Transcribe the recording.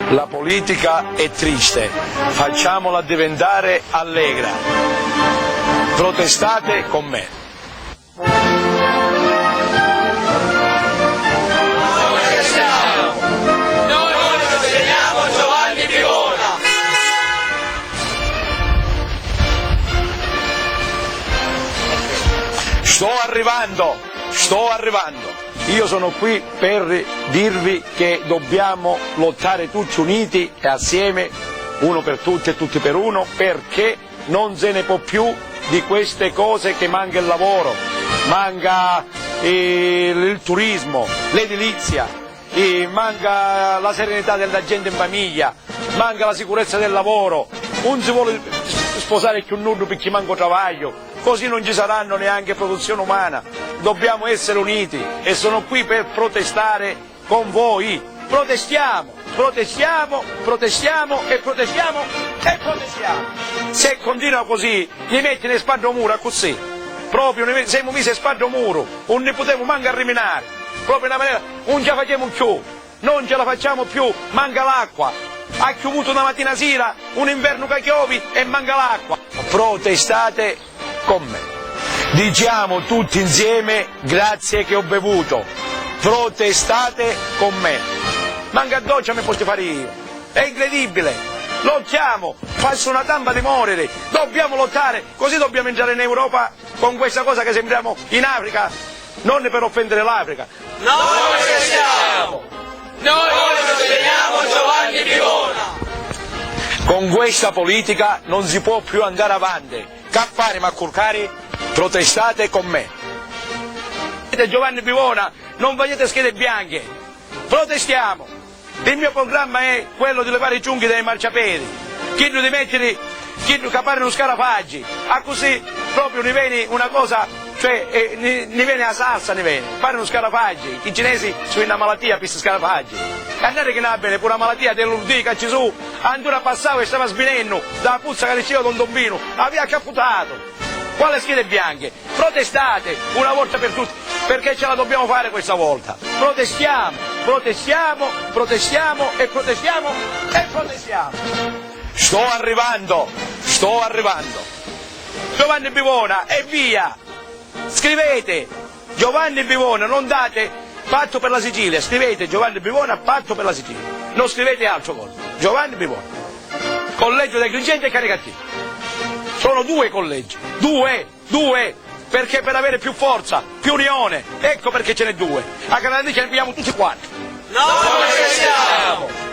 La politica è triste, facciamola diventare allegra. Protestate con me. Noi sosteniamo Giovanni Pivona. Sto arrivando. Io sono qui per dirvi che dobbiamo lottare tutti uniti e assieme, uno per tutti e tutti per uno, perché non se ne può più di queste cose, che manca il lavoro, manca il turismo, l'edilizia, manca la serenità della gente in famiglia, manca la sicurezza del lavoro, non si vuole sposare più nudo perché manca travaglio. Così non ci saranno neanche produzione umana. Dobbiamo essere uniti e sono qui per protestare con voi. Protestiamo e protestiamo. Se continua così, gli metti in spalla muro così. Proprio siamo messi in spalla muro, non ne potremo manco arriminare. Proprio in una maniera, non ce la facciamo più, non ce la facciamo più, manca l'acqua. Ha piovuto una mattina sera, un inverno che chiovi e manca l'acqua. Protestate con me. Diciamo tutti insieme grazie che ho bevuto. Protestate con me. Manca doccia mi posso fare io. È incredibile. Lottiamo, faccio una tamba di morire. Dobbiamo lottare, così dobbiamo entrare in Europa con questa cosa che sembriamo in Africa, non per offendere l'Africa. Noi sosteniamo Giovanni Pivona. Con questa politica non si può più andare avanti. Cappare ma curcari, protestate con me. Giovanni Pivona, non vogliate schede bianche, protestiamo. Il mio programma è quello di levare i giunghi dai marciapiedi, chiedo di mettere, chiedo che appare uno scarafaggi, a così proprio ne viene una cosa, cioè ne viene a salsa, ne viene, fare uno scarafaggi, i cinesi sono una malattia per questi scarafaggi. Andate che ne ha bene, pure una malattia dell'urdì che ci su, ancora passava e stava svenendo, dalla puzza che diceva Don Dombino, aveva caputato. Quale schede bianche? Protestate una volta per tutte, perché ce la dobbiamo fare questa volta. Protestiamo e protestiamo. Sto arrivando. Giovanni Pivona e via. Scrivete Giovanni Pivona, non date patto per la Sicilia, scrivete Giovanni Pivona, patto per la Sicilia. Non scrivete altro cosa. Giovanni Pivona. Collegio dei Agrigenti e Caricati. Sono due collegi, due, perché per avere più forza, più unione, ecco perché ce n'è due. A Canada ce ne abbiamo tutti quanti. Noi siamo!